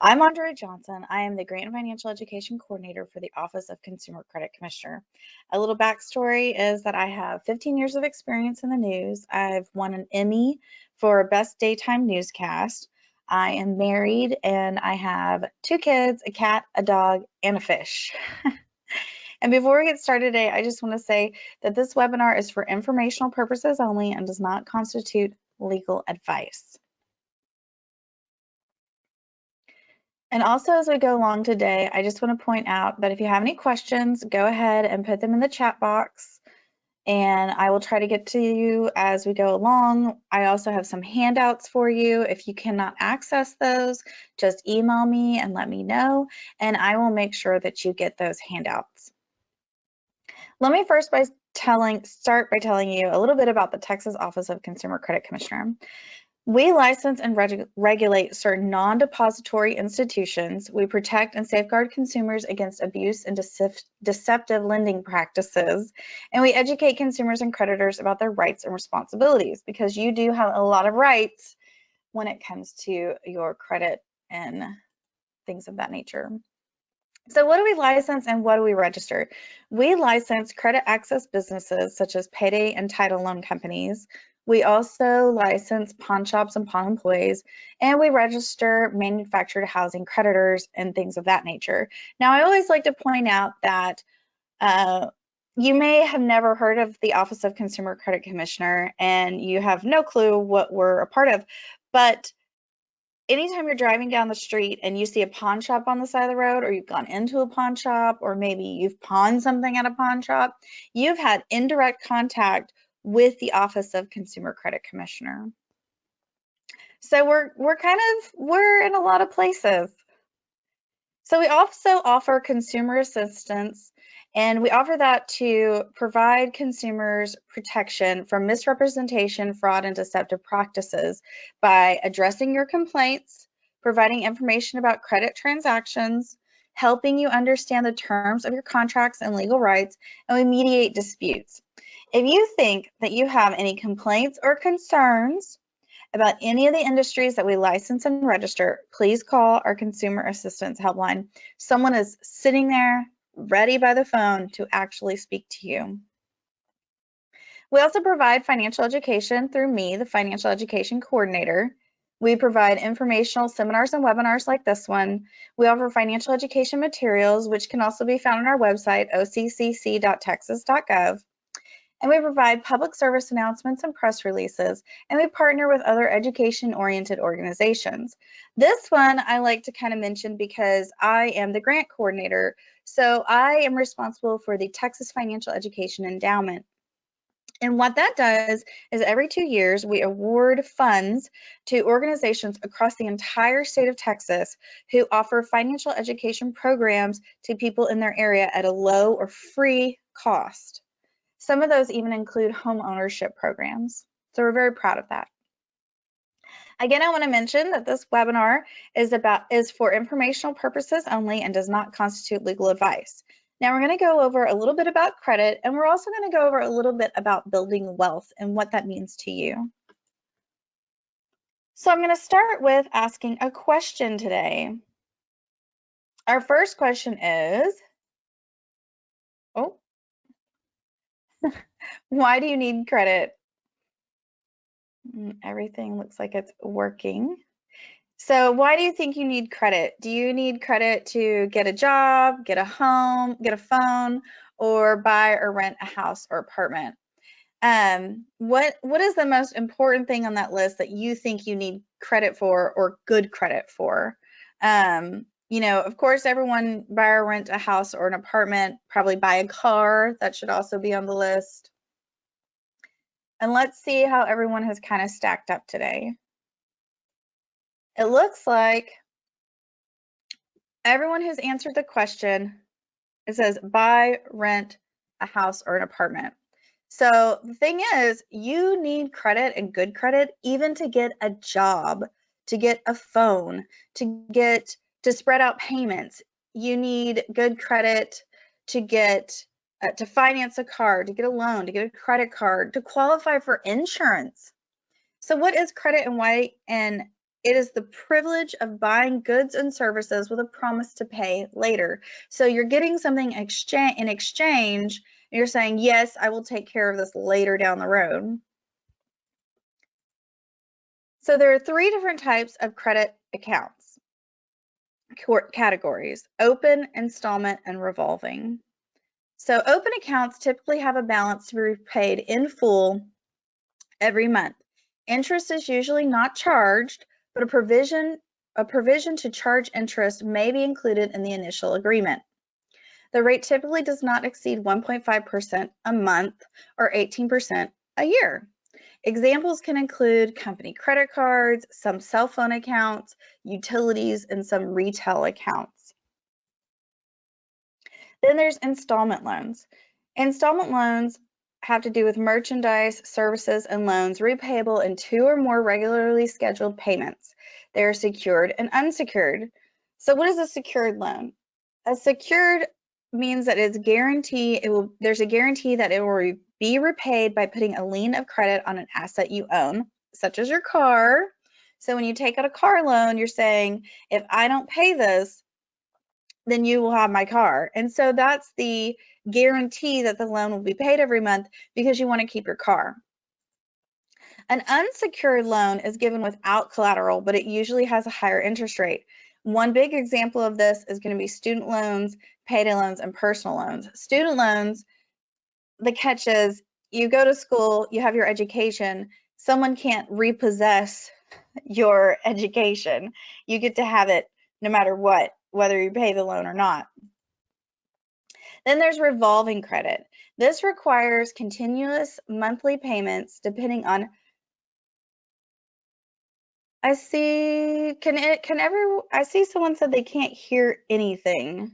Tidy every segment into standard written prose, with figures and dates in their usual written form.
I'm Andrea Johnson. I am the Grant and Financial Education Coordinator for the Office of Consumer Credit Commissioner. A little backstory is that I have 15 years of experience in the news. I've won an Emmy for Best Daytime Newscast. I am married and I have 2 kids, a cat, a dog, and a fish. And before we get started today, I just want to say that this webinar is for informational purposes only and does not constitute legal advice. And also, as we go along today, I just want to point out that if you have any questions, go ahead and put them in the chat box, and I will try to get to you as we go along. I also have some handouts for you. If you cannot access those, just email me and let me know, and I will make sure that you get those handouts. Let me first start by telling you a little bit about the Texas Office of Consumer Credit Commissioner. We license and regulate certain non-depository institutions. We protect and safeguard consumers against abuse and deceptive lending practices. And we educate consumers and creditors about their rights and responsibilities, because you do have a lot of rights when it comes to your credit and things of that nature. So what do we license and what do we register? We license credit access businesses such as payday and title loan companies. We also license pawn shops and pawn employees, and we register manufactured housing creditors and things of that nature. Now, I always like to point out that you may have never heard of the Office of Consumer Credit Commissioner, and you have no clue what we're a part of, but anytime you're driving down the street and you see a pawn shop on the side of the road, or you've gone into a pawn shop, or maybe you've pawned something at a pawn shop, you've had indirect contact with the Office of Consumer Credit Commissioner. So we're in a lot of places. So we also offer consumer assistance, and we offer that to provide consumers protection from misrepresentation, fraud, and deceptive practices by addressing your complaints, providing information about credit transactions, helping you understand the terms of your contracts and legal rights, and we mediate disputes. If you think that you have any complaints or concerns about any of the industries that we license and register, please call our consumer assistance helpline. Someone is sitting there ready by the phone to actually speak to you. We also provide financial education through me, the Financial Education Coordinator. We provide informational seminars and webinars like this one. We offer financial education materials, which can also be found on our website, occc.texas.gov. And we provide public service announcements and press releases, and we partner with other education-oriented organizations. This one I like to kind of mention because I am the grant coordinator, so I am responsible for the Texas Financial Education Endowment. And what that does is every 2 years we award funds to organizations across the entire state of Texas who offer financial education programs to people in their area at a low or free cost. Some of those even include home ownership programs. So we're very proud of that. Again, I want to mention that this webinar is for informational purposes only and does not constitute legal advice. Now we're going to go over a little bit about credit, and we're also going to go over a little bit about building wealth and what that means to you. So I'm going to start with asking a question today. Our first question is, why do you need credit? Everything looks like it's working. So why do you think you need credit? Do you need credit to get a job, get a home, get a phone, or buy or rent a house or apartment? What is the most important thing on that list that you think you need credit for or good credit for? You know, of course, everyone buy or rent a house or an apartment, probably buy a car. That should also be on the list. And let's see how everyone has kind of stacked up today. It looks like everyone who's answered the question, it says buy, rent a house or an apartment. So the thing is, you need credit and good credit even to get a job, to get a phone, to spread out payments. You need good credit to get to finance a car, to get a loan, to get a credit card, to qualify for insurance. So what is credit and why, and It is the privilege of buying goods and services with a promise to pay later. So you're getting something in exchange, and you're saying, yes, I will take care of this later down the road. So there are 3 different types of credit accounts categories: open, installment, and revolving. So open accounts typically have a balance to be repaid in full every month. Interest is usually not charged, but a provision to charge interest may be included in the initial agreement. The rate typically does not exceed 1.5% a month or 18% a year. Examples can include company credit cards, some cell phone accounts, utilities, and some retail accounts. Then there's installment loans. Installment loans have to do with merchandise, services, and loans repayable in 2 or more regularly scheduled payments. They are secured and unsecured. So what is a secured loan? A secured means that there's a guarantee that it will be repaid by putting a lien of credit on an asset you own, such as your car. So when you take out a car loan, you're saying, if I don't pay this, then you will have my car. And so that's the guarantee that the loan will be paid every month because you want to keep your car. An unsecured loan is given without collateral, but it usually has a higher interest rate. One big example of this is going to be student loans, payday loans, and personal loans. Student loans, the catch is you go to school, you have your education, someone can't repossess your education. You get to have it no matter what, whether you pay the loan or not. Then there's revolving credit. This requires continuous monthly payments depending on, I see someone said they can't hear anything.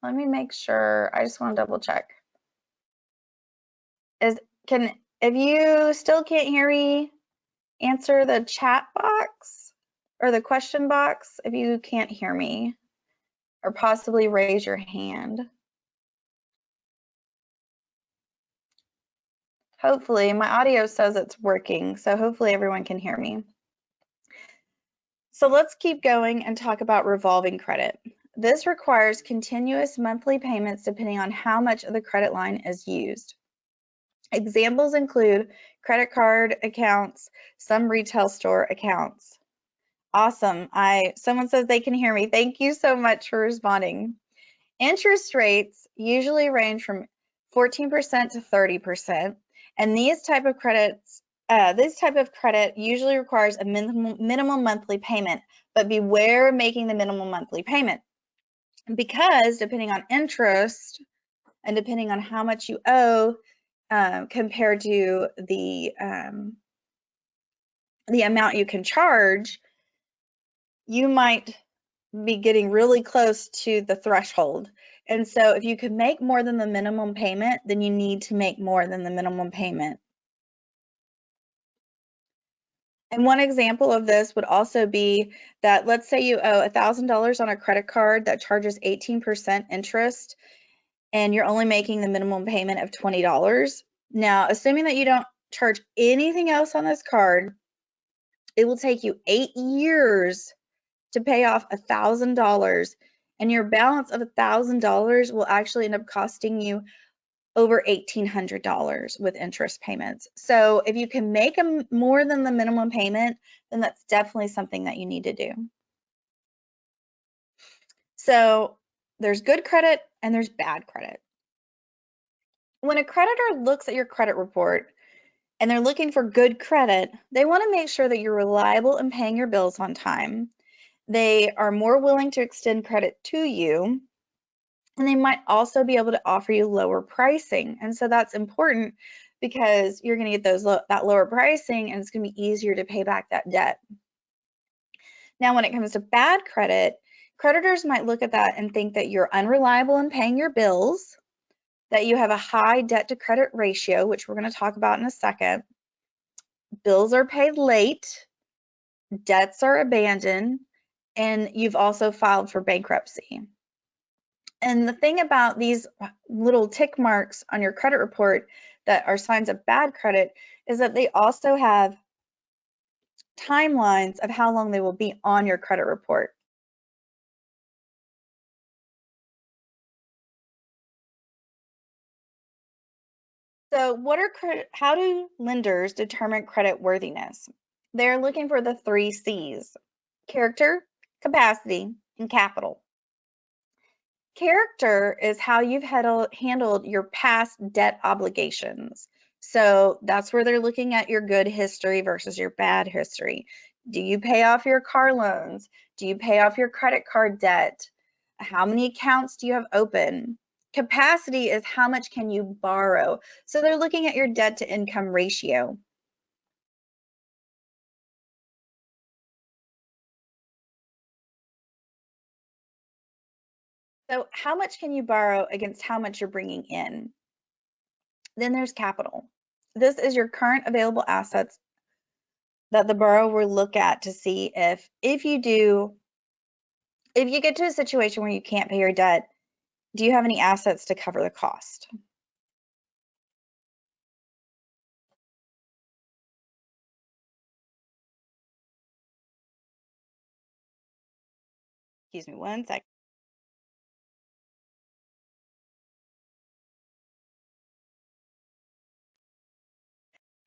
Let me make sure. I just want to double check. If you still can't hear me, answer the chat box or the question box if you can't hear me, or possibly raise your hand. Hopefully, my audio says it's working, so hopefully everyone can hear me. So let's keep going and talk about revolving credit. This requires continuous monthly payments depending on how much of the credit line is used. Examples include credit card accounts, some retail store accounts. Awesome. Someone says they can hear me. Thank you so much for responding. Interest rates usually range from 14% to 30%, and this type of credit usually requires a minimum monthly payment, but beware making the minimum monthly payment, because depending on interest and depending on how much you owe compared to the amount you can charge, you might be getting really close to the threshold. And so if you can make more than the minimum payment, then you need to make more than the minimum payment. And one example of this would also be that, let's say you owe $1,000 on a credit card that charges 18% interest, and you're only making the minimum payment of $20. Now, assuming that you don't charge anything else on this card, it will take you 8 years to pay off $1,000, and your balance of $1,000 will actually end up costing you over $1,800 with interest payments. So if you can make more than the minimum payment, then that's definitely something that you need to do. So there's good credit and there's bad credit. When a creditor looks at your credit report and they're looking for good credit, they want to make sure that you're reliable in paying your bills on time. They are more willing to extend credit to you, and they might also be able to offer you lower pricing. And so that's important because you're going to get that lower pricing, and it's going to be easier to pay back that debt. Now, when it comes to bad credit, creditors might look at that and think that you're unreliable in paying your bills, that you have a high debt to credit ratio, which we're going to talk about in a second. Bills are paid late, debts are abandoned, and you've also filed for bankruptcy. And the thing about these little tick marks on your credit report that are signs of bad credit is that they also have timelines of how long they will be on your credit report. So how do lenders determine credit worthiness? They're looking for the 3 C's: character, capacity, and capital. Character is how you've handled your past debt obligations. So that's where they're looking at your good history versus your bad history. Do you pay off your car loans? Do you pay off your credit card debt? How many accounts do you have open? Capacity is how much can you borrow? So they're looking at your debt to income ratio. So how much can you borrow against how much you're bringing in? Then there's capital. This is your current available assets that the borrower will look at to see if you get to a situation where you can't pay your debt, do you have any assets to cover the cost? Excuse me one sec.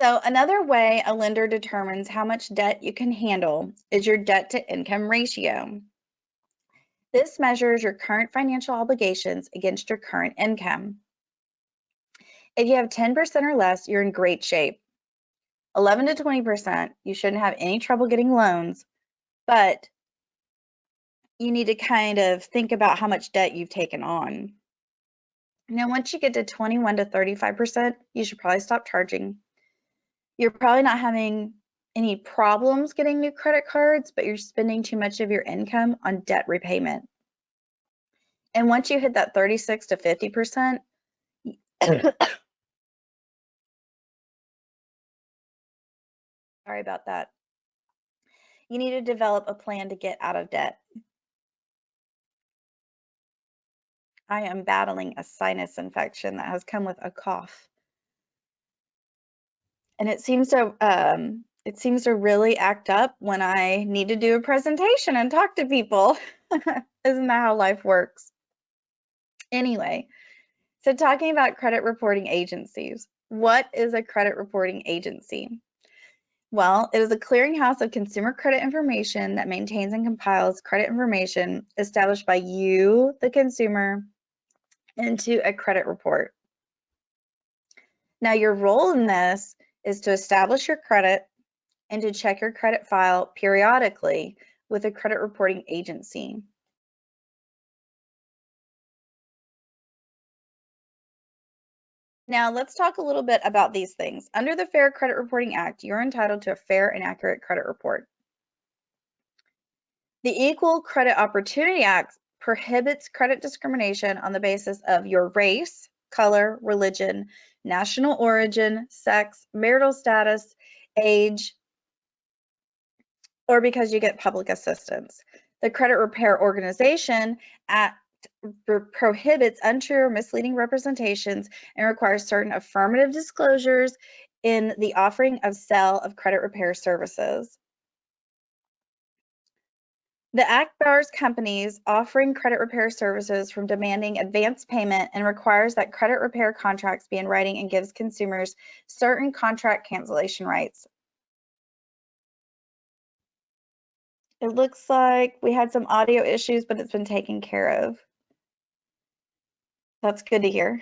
So another way a lender determines how much debt you can handle is your debt to income ratio. This measures your current financial obligations against your current income. If you have 10% or less, you're in great shape. 11 to 20%, you shouldn't have any trouble getting loans, but you need to kind of think about how much debt you've taken on. Now, once you get to 21 to 35%, you should probably stop charging. You're probably not having any problems getting new credit cards, but you're spending too much of your income on debt repayment. And once you hit that 36 to 50%, sorry about that, you need to develop a plan to get out of debt. I am battling a sinus infection that has come with a cough. And it seems to really act up when I need to do a presentation and talk to people. Isn't that how life works? Anyway, so talking about credit reporting agencies. What is a credit reporting agency? Well, it is a clearinghouse of consumer credit information that maintains and compiles credit information established by you, the consumer, into a credit report. Now, your role in this is to establish your credit and to check your credit file periodically with a credit reporting agency. Now, let's talk a little bit about these things. Under the Fair Credit Reporting Act, you're entitled to a fair and accurate credit report. The Equal Credit Opportunity Act prohibits credit discrimination on the basis of your race, color, religion, national origin, sex, marital status, age, or because you get public assistance. The Credit Repair Organization Act prohibits untrue or misleading representations and requires certain affirmative disclosures in the offering of sale of credit repair services. The Act bars companies offering credit repair services from demanding advance payment and requires that credit repair contracts be in writing and gives consumers certain contract cancellation rights. It looks like we had some audio issues, but it's been taken care of. That's good to hear.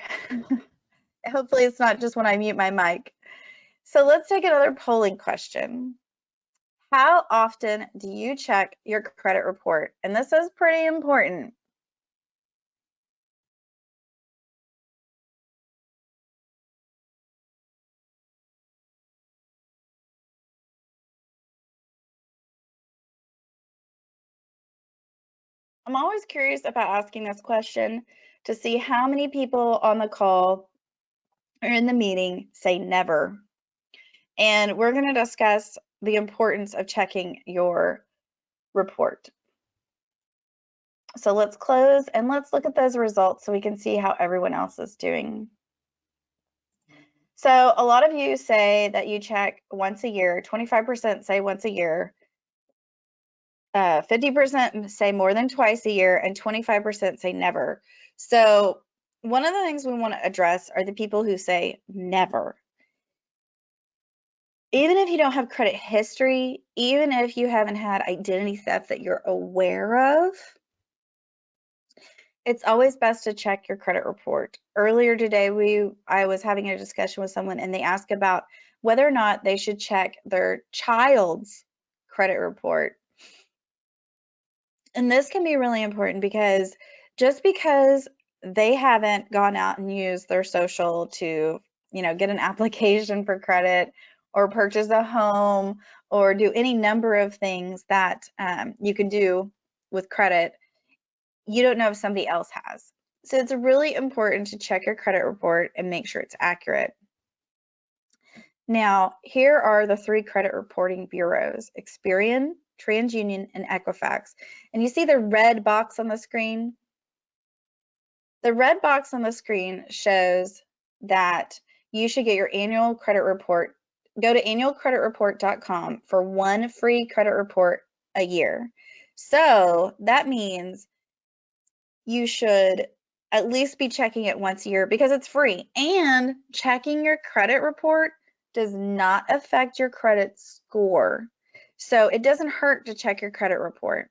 Hopefully it's not just when I mute my mic. So let's take another polling question. How often do you check your credit report? And this is pretty important. I'm always curious about asking this question to see how many people on the call or in the meeting say never. And we're going to discuss the importance of checking your report. So let's close and let's look at those results so we can see how everyone else is doing. So a lot of you say that you check once a year, 25% say once a year, 50% say more than twice a year, and 25% say never. So one of the things we want to address are the people who say never. Even if you don't have credit history, even if you haven't had identity theft that you're aware of, it's always best to check your credit report. Earlier today, I was having a discussion with someone and they asked about whether or not they should check their child's credit report. And this can be really important because just because they haven't gone out and used their social to, get an application for credit or purchase a home or do any number of things that you can do with credit, you don't know if somebody else has. So it's really important to check your credit report and make sure it's accurate. Now, here are the 3 credit reporting bureaus: Experian, TransUnion, and Equifax. And you see the red box on the screen? The red box on the screen shows that you should get your annual credit report. Go to annualcreditreport.com for 1 free credit report a year. So that means you should at least be checking it once a year because it's free. And checking your credit report does not affect your credit score. So it doesn't hurt to check your credit report.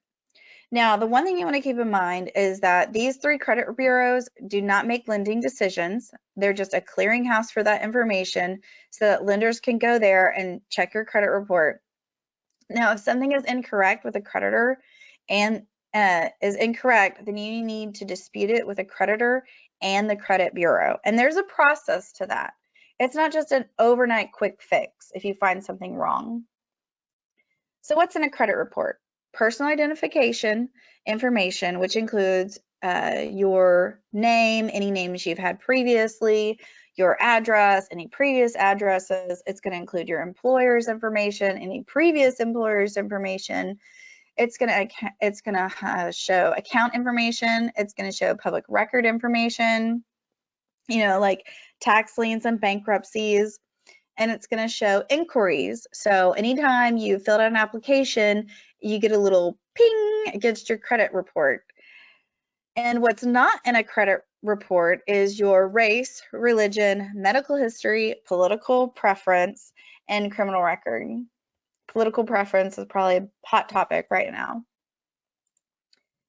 Now, the one thing you want to keep in mind is that these 3 credit bureaus do not make lending decisions. They're just a clearinghouse for that information so that lenders can go there and check your credit report. Now, if something is incorrect with a creditor and is incorrect, then you need to dispute it with a creditor and the credit bureau. And there's a process to that. It's not just an overnight quick fix if you find something wrong. So what's in a credit report? Personal identification information, which includes your name, any names you've had previously, your address, any previous addresses. It's going to include your employer's information, any previous employer's information. It's going to show account information. It's going to show public record information, like tax liens and bankruptcies. And it's going to show inquiries. So anytime you filled out an application, you get a little ping against your credit report. And what's not in a credit report is your race, religion, medical history, political preference, and criminal record. Political preference is probably a hot topic right now.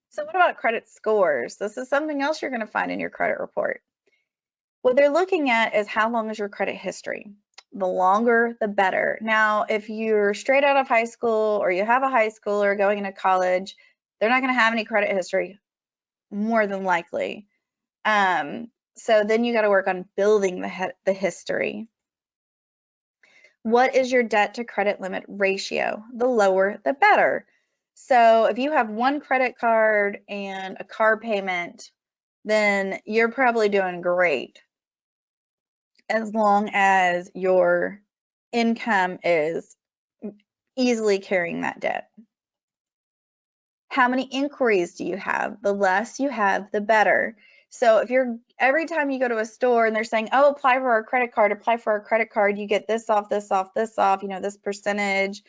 So what about credit scores? This is something else you're going to find in your credit report. What they're looking at is how long is your credit history. The longer, the better. Now, if you're straight out of high school or you have a high schooler going into college, they're not going to have any credit history, more than likely. So then you got to work on building the history. What is your debt to credit limit ratio? The lower, the better. So if you have 1 credit card and a car payment, then you're probably doing great, as long as your income is easily carrying that debt. How many inquiries do you have? The less you have, the better. So if every time you go to a store and they're saying, oh, apply for our credit card, you get this off, this off, this off, this percentage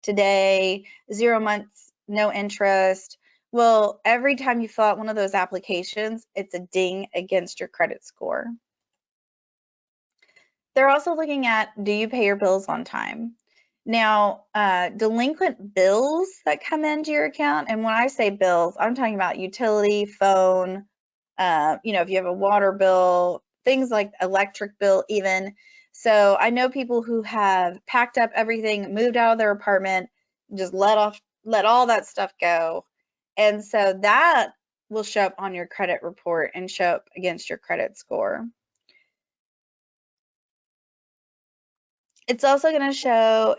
today, 0 months, no interest. Well, every time you fill out one of those applications, it's a ding against your credit score. They're also looking at, do you pay your bills on time? Now, delinquent bills that come into your account, and when I say bills, I'm talking about utility, phone, if you have a water bill, things like electric bill even. So I know people who have packed up everything, moved out of their apartment, just let all that stuff go. And so that will show up on your credit report and show up against your credit score. It's also going to show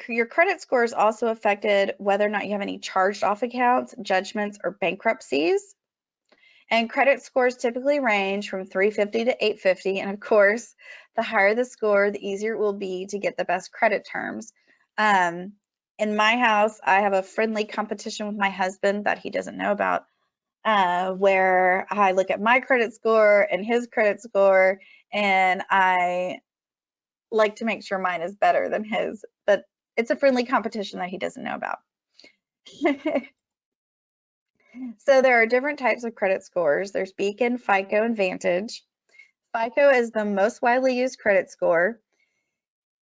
your credit score is also affected whether or not you have any charged off accounts, judgments, or bankruptcies. And credit scores typically range from 350 to 850. And of course, the higher the score, the easier it will be to get the best credit terms. In my house, I have a friendly competition with my husband that he doesn't know about, where I look at my credit score and his credit score, and I like to make sure mine is better than his, but it's a friendly competition that he doesn't know about. So there are different types of credit scores. There's Beacon, FICO, and Vantage. FICO is the most widely used credit score.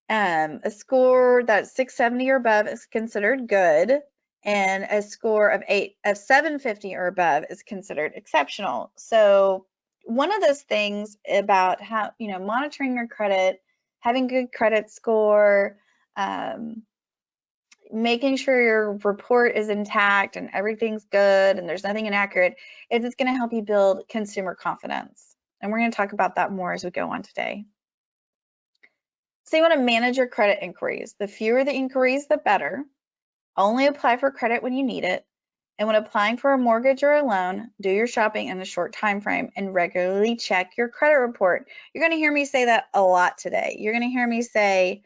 A score that's 670 or above is considered good, and a score of 750 or above is considered exceptional. So one of those things about how, monitoring your credit, having good credit score, making sure your report is intact and everything's good and there's nothing inaccurate, is it's going to help you build consumer confidence. And we're going to talk about that more as we go on today. So you want to manage your credit inquiries. The fewer the inquiries, the better. Only apply for credit when you need it. And when applying for a mortgage or a loan, do your shopping in a short time frame and regularly check your credit report. You're going to hear me say that a lot today. You're going to hear me say,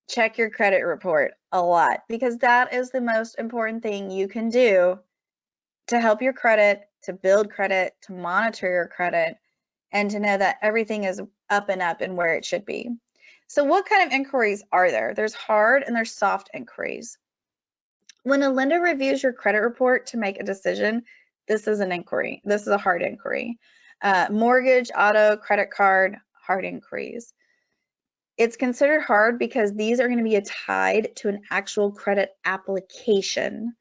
check your credit report a lot, because that is the most important thing you can do to help your credit, to build credit, to monitor your credit, and to know that everything is up and where it should be. So what kind of inquiries are there? There's hard and there's soft inquiries. When a lender reviews your credit report to make a decision, this is an inquiry. This is a hard inquiry. Mortgage, auto, credit card, hard inquiries. It's considered hard because these are going to be tied to an actual credit application,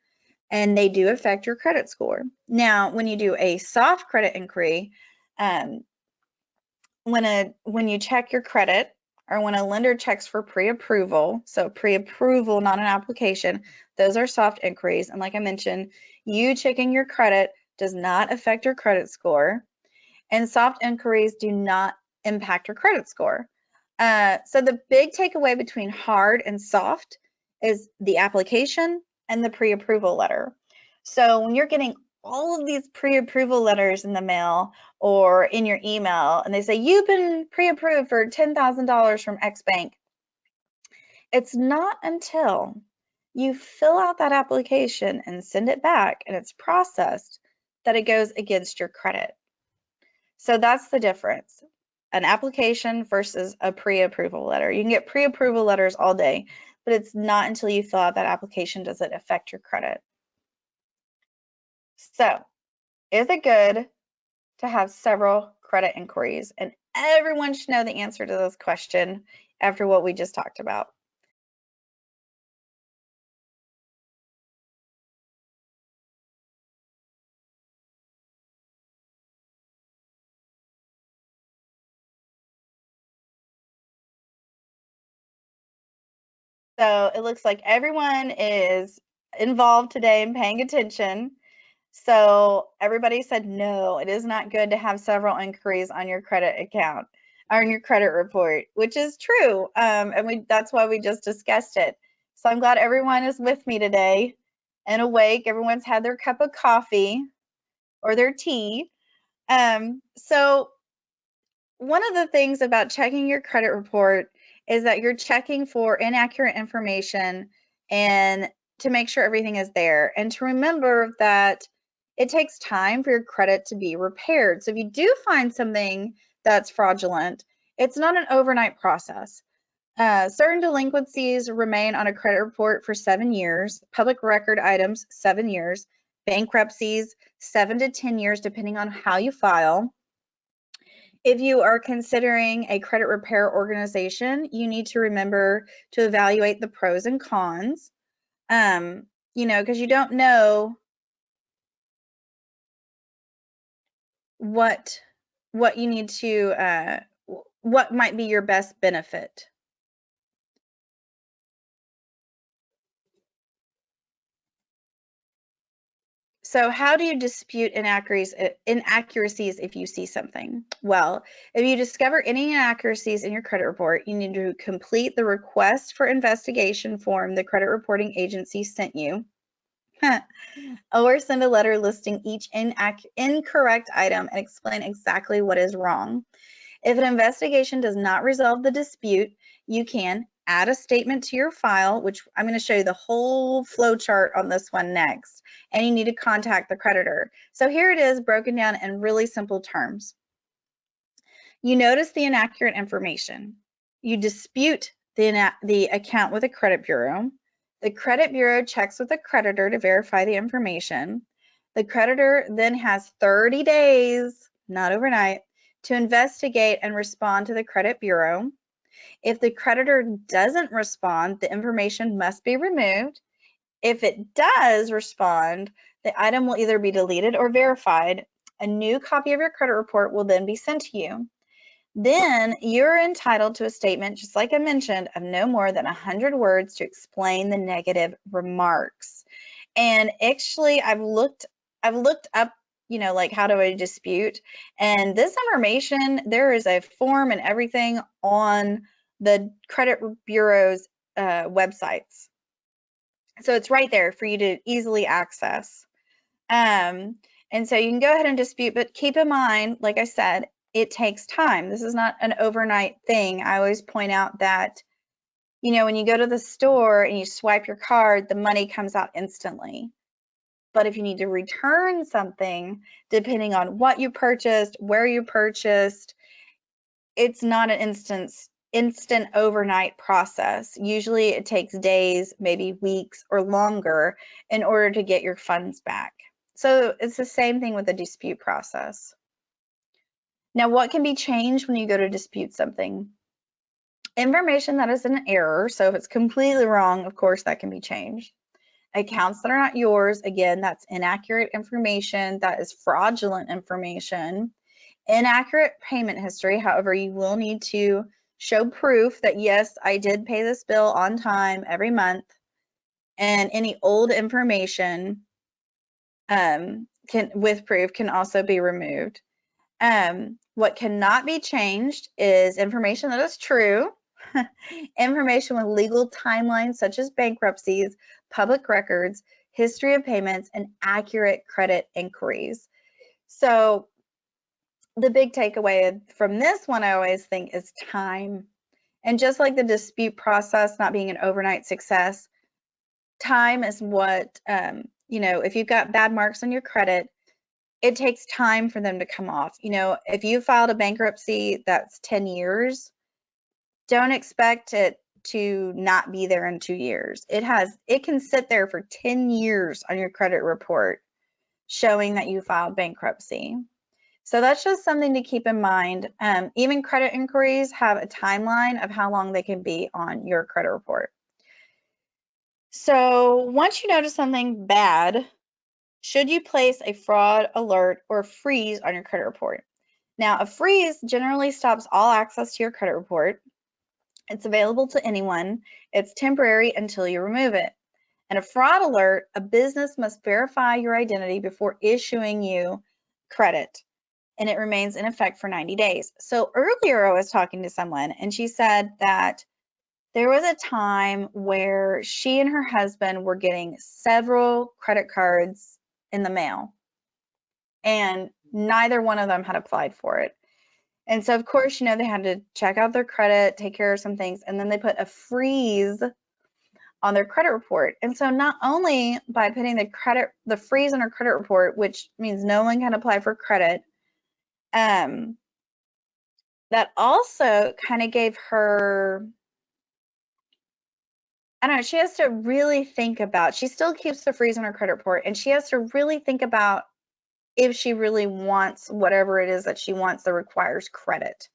and they do affect your credit score. Now, when you do a soft credit inquiry, when you check your credit, or when a lender checks for pre-approval, so pre-approval, not an application, those are soft inquiries. And like I mentioned, you checking your credit does not affect your credit score, and soft inquiries do not impact your credit score. So the big takeaway between hard and soft is the application and the pre-approval letter. So when you're getting all of these pre-approval letters in the mail or in your email, and they say, you've been pre-approved for $10,000 from X bank, it's not until you fill out that application and send it back and it's processed that it goes against your credit. So that's the difference. An application versus a pre-approval letter. You can get pre-approval letters all day, but it's not until you fill out that application does it affect your credit. So, is it good to have several credit inquiries? And everyone should know the answer to this question after what we just talked about. So it looks like everyone is involved today and paying attention. So everybody said, no, it is not good to have several inquiries on your credit account, on your credit report, which is true. And that's why we just discussed it. So I'm glad everyone is with me today and awake. Everyone's had their cup of coffee or their tea. So one of the things about checking your credit report is that you're checking for inaccurate information and to make sure everything is there, and to remember that it takes time for your credit to be repaired. So if you do find something that's fraudulent, it's not an overnight process. Certain delinquencies remain on a credit report for 7 years, public record items 7 years, bankruptcies 7 to 10 years depending on how you file. If you are considering a credit repair organization, you need to remember to evaluate the pros and cons, because you don't know what you need to, what might be your best benefit. So how do you dispute inaccuracies if you see something? Well, if you discover any inaccuracies in your credit report, you need to complete the request for investigation form the credit reporting agency sent you, or send a letter listing each incorrect item and explain exactly what is wrong. If an investigation does not resolve the dispute, you can add a statement to your file, which I'm going to show you the whole flow chart on this one next, and you need to contact the creditor. So here it is broken down in really simple terms. You notice the inaccurate information. you dispute the account with a credit bureau. The credit bureau checks with the creditor to verify the information. The creditor then has 30 days, not overnight, to investigate and respond to the credit bureau. If the creditor doesn't respond, the information must be removed. If it does respond, the item will either be deleted or verified. A new copy of your credit report will then be sent to you. Then you're entitled to a statement, just like I mentioned, of no more than 100 words to explain the negative remarks. And actually, I've looked up, like how do I dispute? And this information, there is a form and everything on the credit bureau's websites. So it's right there for you to easily access. And so you can go ahead and dispute, but keep in mind, like I said, it takes time. This is not an overnight thing. I always point out that, when you go to the store and you swipe your card, the money comes out instantly. But if you need to return something, depending on what you purchased, where you purchased, it's not an instant overnight process. Usually it takes days, maybe weeks or longer in order to get your funds back. So it's the same thing with the dispute process. Now, what can be changed when you go to dispute something? Information that is an error. So if it's completely wrong, of course, that can be changed. Accounts that are not yours, again, that's inaccurate information, that is fraudulent information. Inaccurate payment history, however, you will need to show proof that, yes, I did pay this bill on time every month. And any old information with proof can also be removed. What cannot be changed is information that is true, information with legal timelines such as bankruptcies, public records, history of payments, and accurate credit inquiries. So the big takeaway from this one, I always think, is time. And just like the dispute process not being an overnight success, time is what, if you've got bad marks on your credit, it takes time for them to come off. If you filed a bankruptcy that's 10 years, don't expect it to not be there in 2 years. It can sit there for 10 years on your credit report showing that you filed bankruptcy. So that's just something to keep in mind. Even credit inquiries have a timeline of how long they can be on your credit report. So once you notice something bad, should you place a fraud alert or freeze on your credit report? Now, a freeze generally stops all access to your credit report. It's available to anyone. It's temporary until you remove it. And a fraud alert, a business must verify your identity before issuing you credit, and it remains in effect for 90 days. So earlier I was talking to someone and she said that there was a time where she and her husband were getting several credit cards in the mail, and neither one of them had applied for it. And so, of course, they had to check out their credit, take care of some things, and then they put a freeze on their credit report. And so not only by putting the freeze on her credit report, which means no one can apply for credit, that also kind of gave her, I don't know, she has to really think about, she still keeps the freeze on her credit report, and she has to really think about if she really wants whatever it is that she wants that requires credit.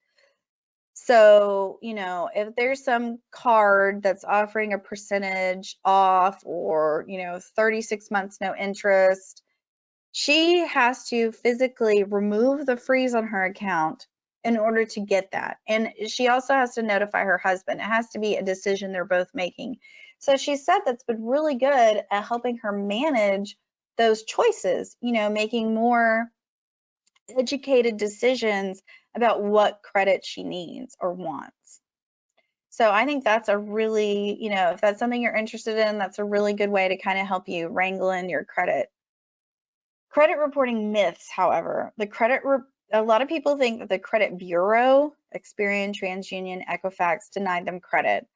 So, if there's some card that's offering a percentage off or, 36 months no interest, she has to physically remove the freeze on her account in order to get that. And she also has to notify her husband. It has to be a decision they're both making. So she said that's been really good at helping her manage those choices, making more educated decisions about what credit she needs or wants. So I think that's a really, if that's something you're interested in, that's a really good way to kind of help you wrangle in your credit. Credit reporting myths, however, a lot of people think that the credit bureau, Experian, TransUnion, Equifax, denied them credit.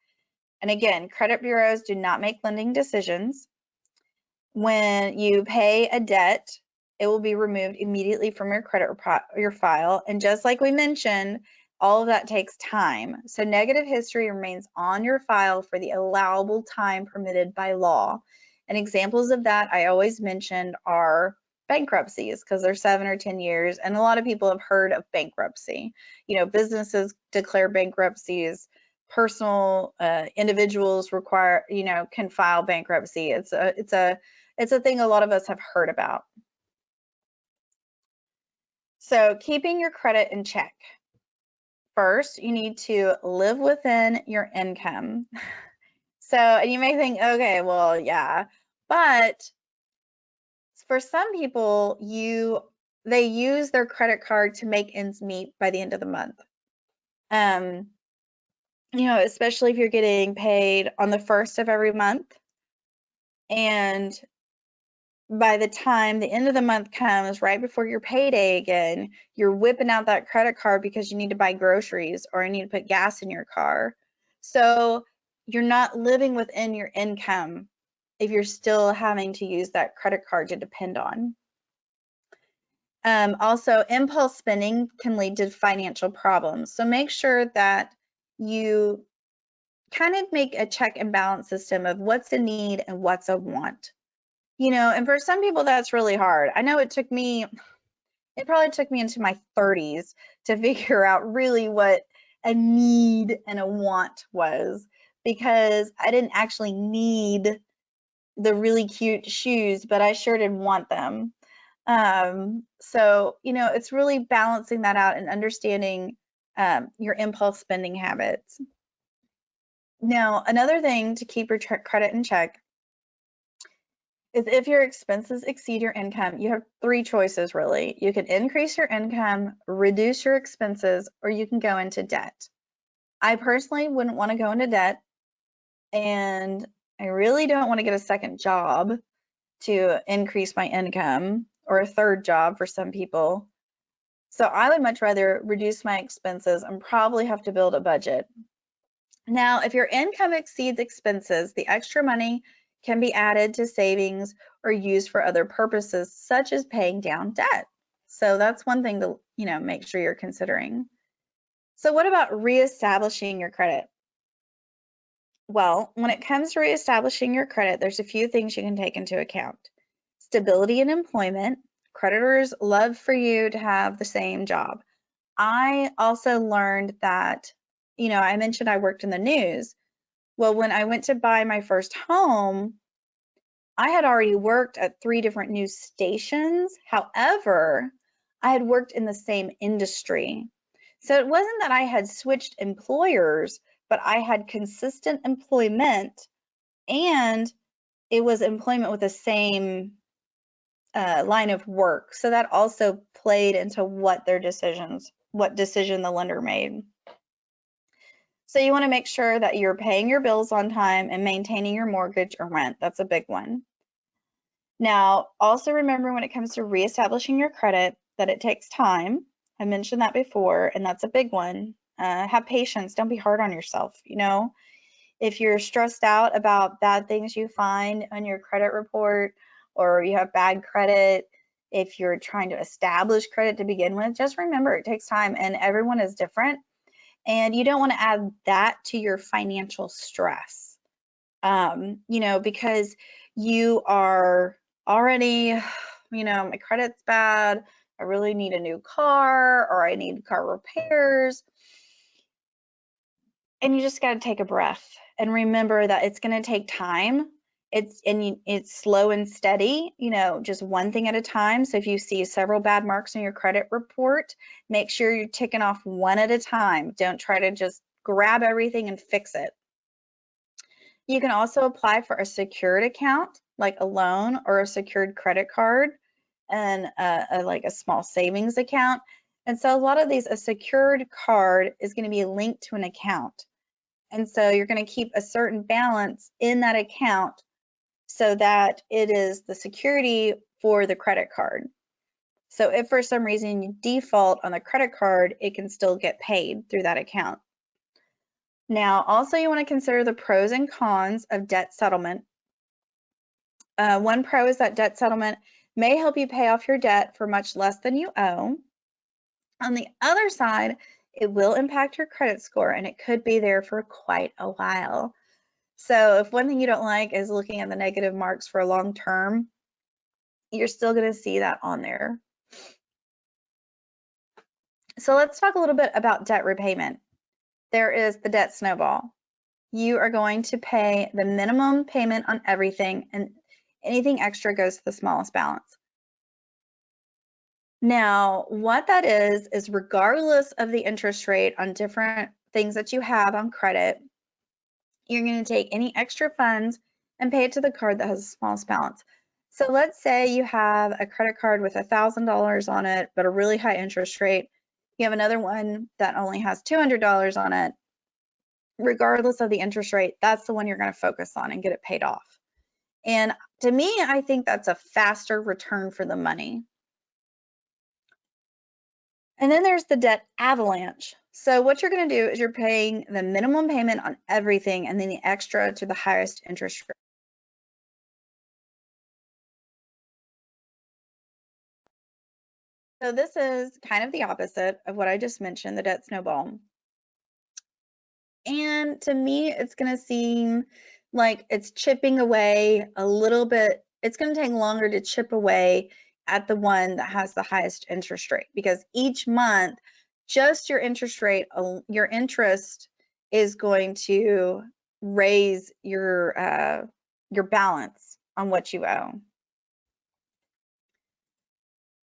And again, credit bureaus do not make lending decisions. When you pay a debt, it will be removed immediately from your credit your file. And just like we mentioned, all of that takes time. So negative history remains on your file for the allowable time permitted by law. And examples of that I always mention are bankruptcies, because they're 7 or 10 years, and a lot of people have heard of bankruptcy. You know, businesses declare bankruptcies, personal individuals require, you know, can file bankruptcy. It's a thing a lot of us have heard about. So keeping your credit in check. First, you need to live within your income. So, and you may think, okay, well, yeah, but for some people, they use their credit card to make ends meet by the end of the month. You know, especially if you're getting paid on the first of every month, and by the time the end of the month comes, right before your payday again, you're whipping out that credit card because you need to buy groceries or you need to put gas in your car. So you're not living within your income if you're still having to use that credit card to depend on. Also, impulse spending can lead to financial problems. So make sure that you kind of make a check and balance system of what's a need and what's a want. You know, and for some people that's really hard. I know it probably took me into my 30s to figure out really what a need and a want was, because I didn't actually need the really cute shoes, but I sure didn't want them. So, you know, it's really balancing that out and understanding your impulse spending habits. Now, another thing to keep your credit in check is if your expenses exceed your income, you have 3 choices really. You can increase your income, reduce your expenses, or you can go into debt. I personally wouldn't want to go into debt, and I really don't want to get a second job to increase my income, or a third job for some people. So I would much rather reduce my expenses and probably have to build a budget. Now, if your income exceeds expenses, the extra money can be added to savings or used for other purposes, such as paying down debt. So that's one thing to, you know, make sure you're considering. So what about reestablishing your credit? Well, when it comes to reestablishing your credit, there's a few things you can take into account. Stability in employment. Creditors love for you to have the same job. I also learned that, you know, I mentioned I worked in the news. Well, when I went to buy my first home, I had already worked at 3 different news stations. However, I had worked in the same industry. So it wasn't that I had switched employers, but I had consistent employment, and it was employment with the same line of work. So that also played into what decision the lender made. So you want to make sure that you're paying your bills on time and maintaining your mortgage or rent. That's a big one. Now, also remember when it comes to reestablishing your credit that it takes time. I mentioned that before, and that's a big one. Have patience. Don't be hard on yourself. You know, if you're stressed out about bad things you find on your credit report, or you have bad credit, if you're trying to establish credit to begin with, just remember it takes time, and everyone is different. And you don't want to add that to your financial stress, you know, because you are already, you know, my credit's bad, I really need a new car, or I need car repairs. And you just got to take a breath and remember that it's going to take time. It's slow and steady, you know, just one thing at a time. So if you see several bad marks on your credit report, make sure you're ticking off one at a time. Don't try to just grab everything and fix it. You can also apply for a secured account, like a loan or a secured credit card, and like a small savings account. And so a lot of these, a secured card is going to be linked to an account. And so you're going to keep a certain balance in that account so that it is the security for the credit card. So if for some reason you default on the credit card, it can still get paid through that account. Now, also you want to consider the pros and cons of debt settlement. One pro is that debt settlement may help you pay off your debt for much less than you owe. On the other side, it will impact your credit score, and it could be there for quite a while. So if one thing you don't like is looking at the negative marks for a long term, you're still going to see that on there. So let's talk a little bit about debt repayment. There is the debt snowball. You are going to pay the minimum payment on everything, and anything extra goes to the smallest balance. Now, what that is regardless of the interest rate on different things that you have on credit, you're going to take any extra funds and pay it to the card that has the smallest balance. So let's say you have a credit card with $1,000 on it, but a really high interest rate. You have another one that only has $200 on it. Regardless of the interest rate, that's the one you're going to focus on and get it paid off. And to me, I think that's a faster return for the money. And then there's the debt avalanche. So what you're going to do is you're paying the minimum payment on everything and then the extra to the highest interest rate. So this is kind of the opposite of what I just mentioned, the debt snowball. And to me, it's going to seem like it's chipping away a little bit. It's going to take longer to chip away at the one that has the highest interest rate, because each month, just your interest rate, your interest is going to raise your balance on what you owe.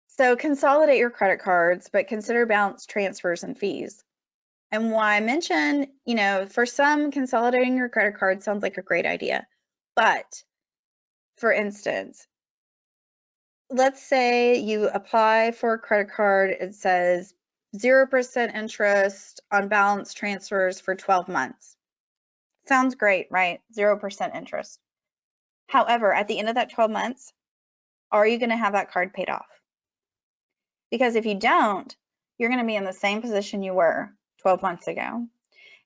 So consolidate your credit cards, but consider balance transfers and fees. And why I mention, for some, consolidating your credit card sounds like a great idea. But for instance, let's say you apply for a credit card, it says 0% interest on balance transfers for 12 months. Sounds great, right? 0% interest. However, at the end of that 12 months, are you going to have that card paid off? Because if you don't, you're going to be in the same position you were 12 months ago.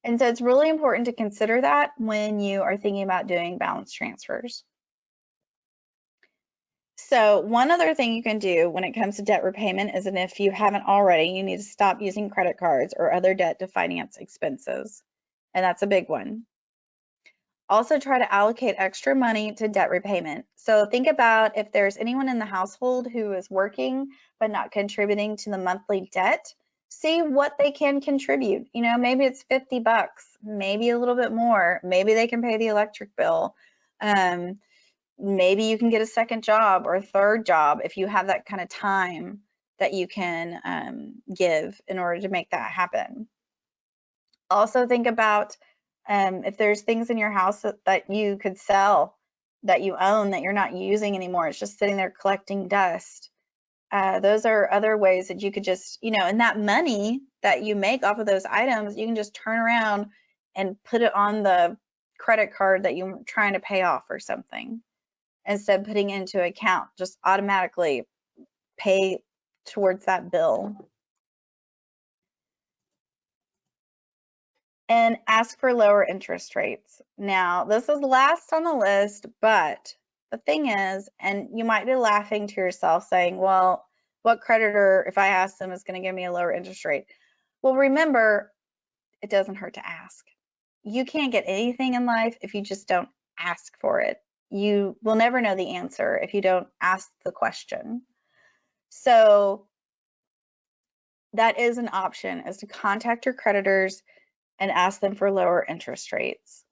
And so it's really important to consider that when you are thinking about doing balance transfers. So one other thing you can do when it comes to debt repayment is, and if you haven't already, you need to stop using credit cards or other debt to finance expenses. And that's a big one. Also try to allocate extra money to debt repayment. So think about if there's anyone in the household who is working but not contributing to the monthly debt, see what they can contribute. Maybe it's 50 bucks, maybe a little bit more. Maybe they can pay the electric bill. Maybe you can get a second job or a third job if you have that kind of time that you can give in order to make that happen. Also think about if there's things in your house that you could sell, that you own, that you're not using anymore, it's just sitting there collecting dust. Those are other ways that you could just, and that money that you make off of those items, you can just turn around and put it on the credit card that you're trying to pay off or something, instead of putting it into an account. Just automatically pay towards that bill. And ask for lower interest rates. Now, this is last on the list, but the thing is, and you might be laughing to yourself saying, well, what creditor, if I ask them, is going to give me a lower interest rate? Well, remember, it doesn't hurt to ask. You can't get anything in life if you just don't ask for it. You will never know the answer if you don't ask the question. So that is an option, is to contact your creditors and ask them for lower interest rates.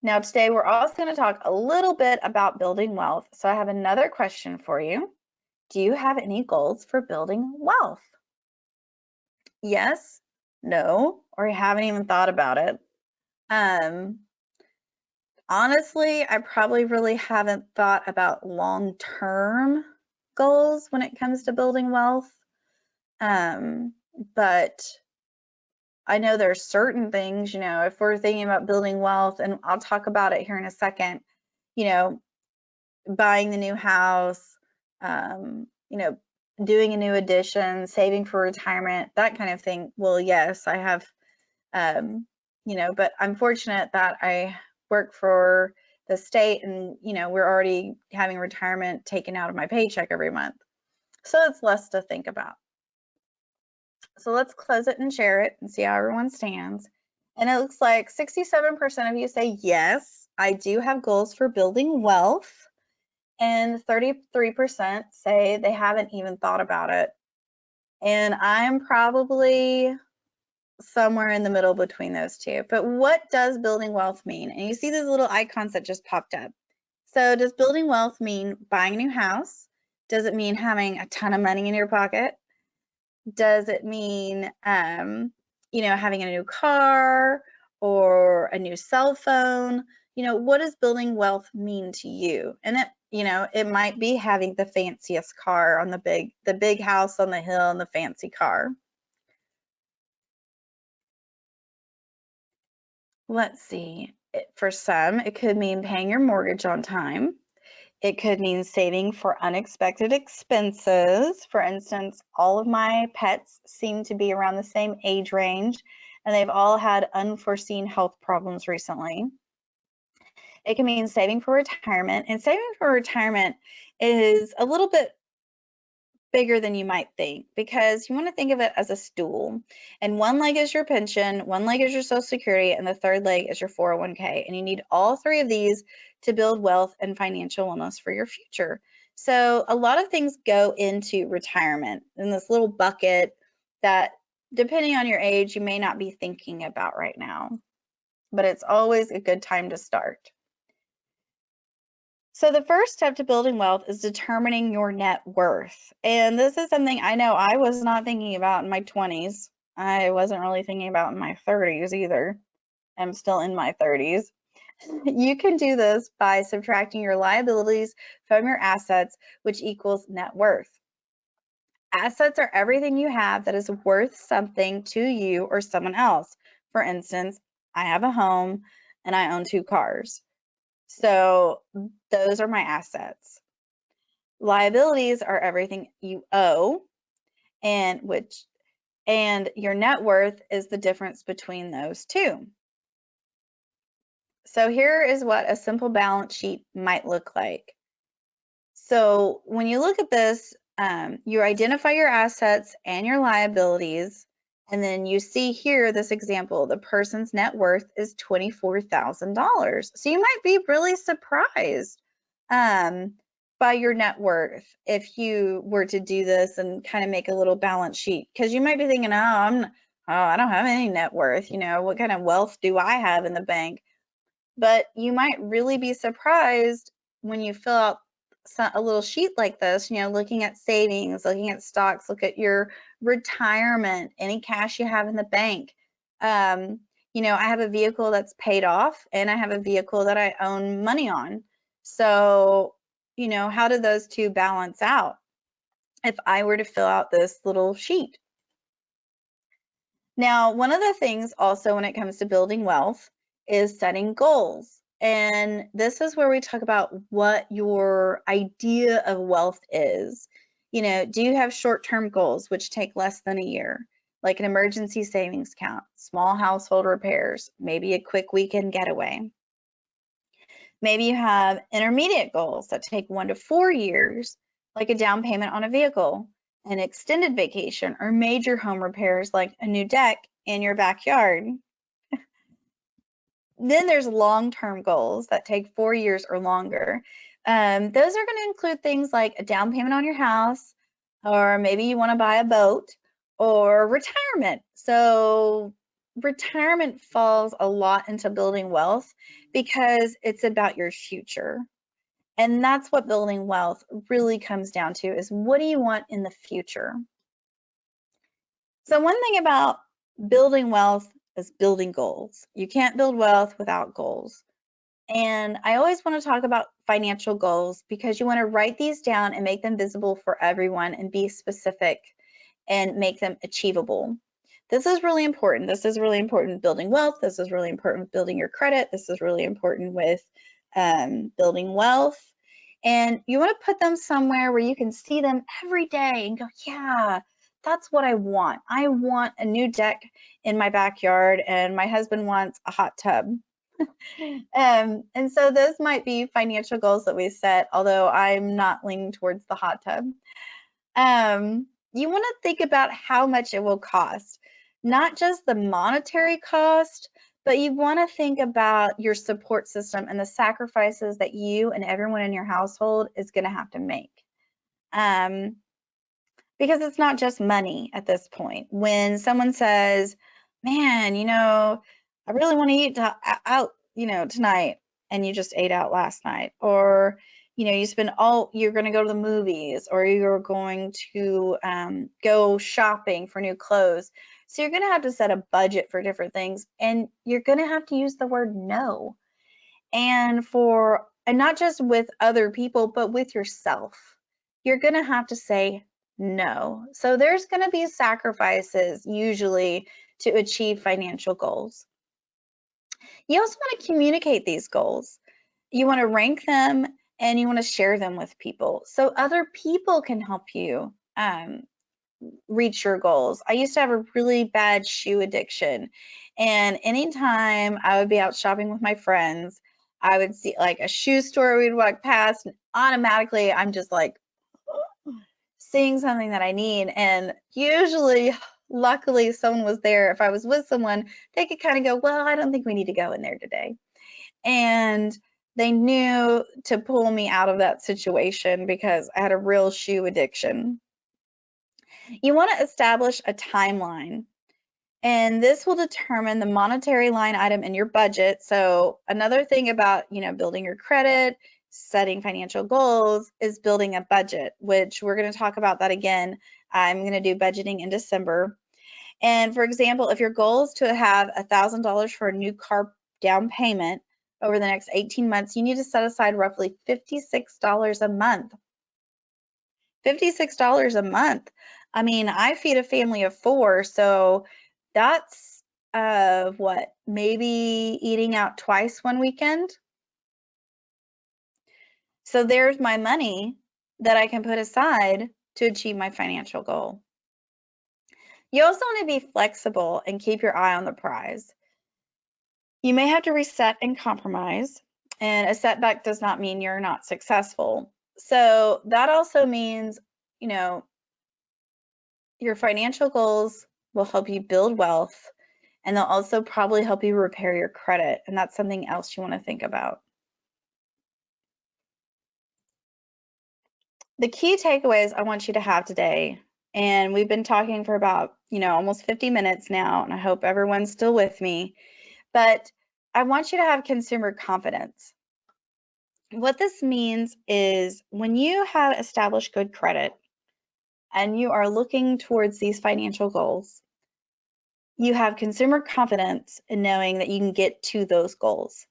Now today we're also going to talk a little bit about building wealth. So I have another question for you. Do you have any goals for building wealth? Yes, no, or you haven't even thought about it? Honestly, I probably really haven't thought about long-term goals when it comes to building wealth. But I know there's certain things, if we're thinking about building wealth, and I'll talk about it here in a second, buying the new house, doing a new addition, saving for retirement, that kind of thing. Well, yes, I have, but I'm fortunate that I work for the state and, we're already having retirement taken out of my paycheck every month. So it's less to think about. So let's close it and share it and see how everyone stands. And it looks like 67% of you say, yes, I do have goals for building wealth. And 33% say they haven't even thought about it. And I'm probably somewhere in the middle between those two. But what does building wealth mean? And you see these little icons that just popped up. So does building wealth mean buying a new house? Does it mean having a ton of money in your pocket? Does it mean, having a new car or a new cell phone? What does building wealth mean to you? And it might be having the fanciest car on the big house on the hill and the fancy car. Let's see. For some, it could mean paying your mortgage on time. It could mean saving for unexpected expenses. For instance, all of my pets seem to be around the same age range, and they've all had unforeseen health problems recently. It can mean saving for retirement, and saving for retirement is a little bit bigger than you might think, because you want to think of it as a stool, and one leg is your pension, one leg is your Social Security, and the third leg is your 401k, and you need all three of these to build wealth and financial wellness for your future. So a lot of things go into retirement in this little bucket that, depending on your age, you may not be thinking about right now, but it's always a good time to start. So the first step to building wealth is determining your net worth. And this is something I know I was not thinking about in my 20s. I wasn't really thinking about in my 30s either. I'm still in my 30s. You can do this by subtracting your liabilities from your assets, which equals net worth. Assets are everything you have that is worth something to you or someone else. For instance, I have a home and I own 2 cars. So those are my assets. Liabilities are everything you owe, and your net worth is the difference between those two. So here is what a simple balance sheet might look like. So when you look at this, you identify your assets and your liabilities, and then you see here this example, the person's net worth is $24,000. So you might be really surprised by your net worth if you were to do this and kind of make a little balance sheet, because you might be thinking, I don't have any net worth. What kind of wealth do I have in the bank? But you might really be surprised when you fill out a little sheet like this, looking at savings, looking at stocks, look at your retirement, any cash you have in the bank. I have a vehicle that's paid off, and I have a vehicle that I own money on. So, how do those two balance out if I were to fill out this little sheet? Now, one of the things also when it comes to building wealth is setting goals. And this is where we talk about what your idea of wealth is. Do you have short-term goals which take less than a year, like an emergency savings account, small household repairs, maybe a quick weekend getaway? Maybe you have intermediate goals that take 1 to 4 years, like a down payment on a vehicle, an extended vacation, or major home repairs like a new deck in your backyard. Then there's long-term goals that take 4 years or longer. Those are going to include things like a down payment on your house, or maybe you want to buy a boat, or retirement. So retirement falls a lot into building wealth because it's about your future. And that's what building wealth really comes down to, is what do you want in the future? So one thing about building wealth is building goals. You can't build wealth without goals. And I always want to talk about financial goals because you want to write these down and make them visible for everyone and be specific and make them achievable. This is really important. This is really important building wealth. This is really important building your credit. This is really important with building wealth. And you want to put them somewhere where you can see them every day and go, yeah, that's what I want. I want a new deck in my backyard, and my husband wants a hot tub. And so those might be financial goals that we set, although I'm not leaning towards the hot tub. You want to think about how much it will cost, not just the monetary cost, but you want to think about your support system and the sacrifices that you and everyone in your household is going to have to make. Um, because it's not just money at this point. When someone says, man, I really want to eat out, tonight, and you just ate out last night, or, you spend you're going to go to the movies, or you're going to go shopping for new clothes. So you're going to have to set a budget for different things, and you're going to have to use the word no. And not just with other people, but with yourself. You're going to have to say no. So there's going to be sacrifices usually to achieve financial goals. You also want to communicate these goals. You want to rank them and you want to share them with people so other people can help you reach your goals. I used to have a really bad shoe addiction, and anytime I would be out shopping with my friends, I would see like a shoe store we'd walk past, and automatically I'm just like seeing something that I need, and usually, luckily, someone was there. If I was with someone, they could kind of go, well, I don't think we need to go in there today. And they knew to pull me out of that situation because I had a real shoe addiction. You want to establish a timeline, and this will determine the monetary line item in your budget. So another thing about, building your credit, setting financial goals is building a budget, which we're going to talk about that again. I'm going to do budgeting in December. And for example, if your goal is to have $1,000 for a new car down payment over the next 18 months, you need to set aside roughly $56 a month. $56 a month. I mean, I feed a family of 4, so that's what, maybe eating out twice one weekend. So there's my money that I can put aside to achieve my financial goal. You also want to be flexible and keep your eye on the prize. You may have to reset and compromise, and a setback does not mean you're not successful. So that also means, your financial goals will help you build wealth, and they'll also probably help you repair your credit. And that's something else you want to think about. The key takeaways I want you to have today, and we've been talking for about, almost 50 minutes now, and I hope everyone's still with me, but I want you to have consumer confidence. What this means is when you have established good credit and you are looking towards these financial goals, you have consumer confidence in knowing that you can get to those goals.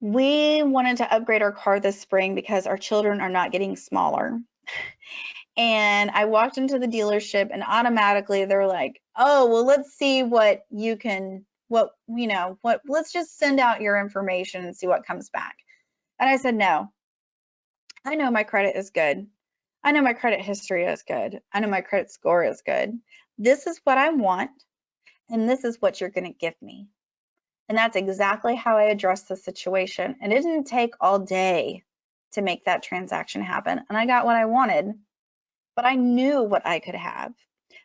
We wanted to upgrade our car this spring because our children are not getting smaller. And I walked into the dealership and automatically they're like, oh, well, let's see what you can, let's just send out your information and see what comes back. And I said, no, I know my credit is good. I know my credit history is good. I know my credit score is good. This is what I want, and this is what you're going to give me. And that's exactly how I addressed the situation. And it didn't take all day to make that transaction happen. And I got what I wanted, but I knew what I could have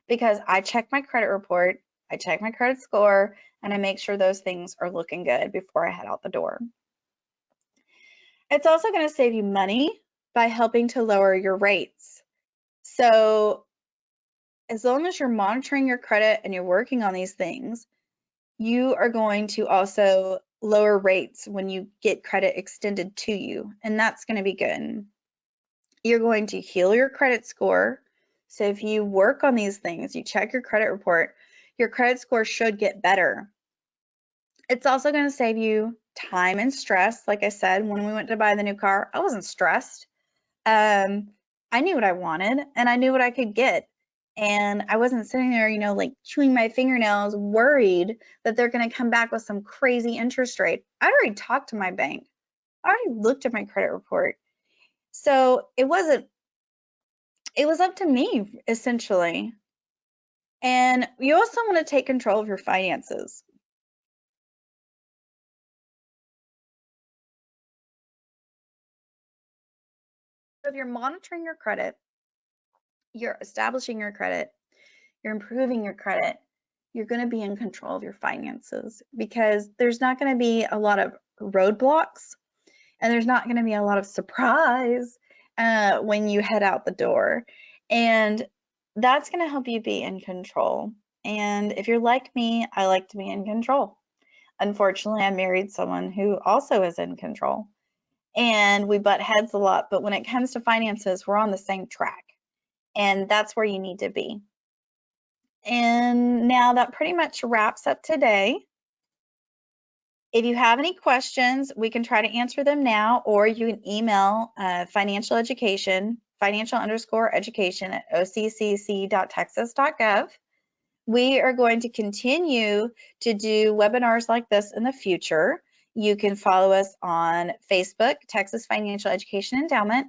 because I checked my credit report, I checked my credit score, and I make sure those things are looking good before I head out the door. It's also going to save you money by helping to lower your rates. So as long as you're monitoring your credit and you're working on these things, you are going to also lower rates when you get credit extended to you, and that's going to be good. You're going to heal your credit score. So if you work on these things, you check your credit report, your credit score should get better. It's also going to save you time and stress. Like I said, when we went to buy the new car, I wasn't stressed. I knew what I wanted and I knew what I could get. And I wasn't sitting there, like chewing my fingernails, worried that they're going to come back with some crazy interest rate. I already talked to my bank. I already looked at my credit report. So it was up to me, essentially. And you also want to take control of your finances. So if you're monitoring your credit, you're establishing your credit, you're improving your credit, you're going to be in control of your finances because there's not going to be a lot of roadblocks and there's not going to be a lot of surprise when you head out the door. And that's going to help you be in control. And if you're like me, I like to be in control. Unfortunately, I married someone who also is in control. And we butt heads a lot, but when it comes to finances, we're on the same track. And that's where you need to be. And now that pretty much wraps up today. If you have any questions, we can try to answer them now, or you can email financial education, financial_education at occc.texas.gov. We are going to continue to do webinars like this in the future. You can follow us on Facebook, Texas Financial Education Endowment,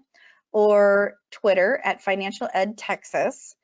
or Twitter at Financial Ed Texas.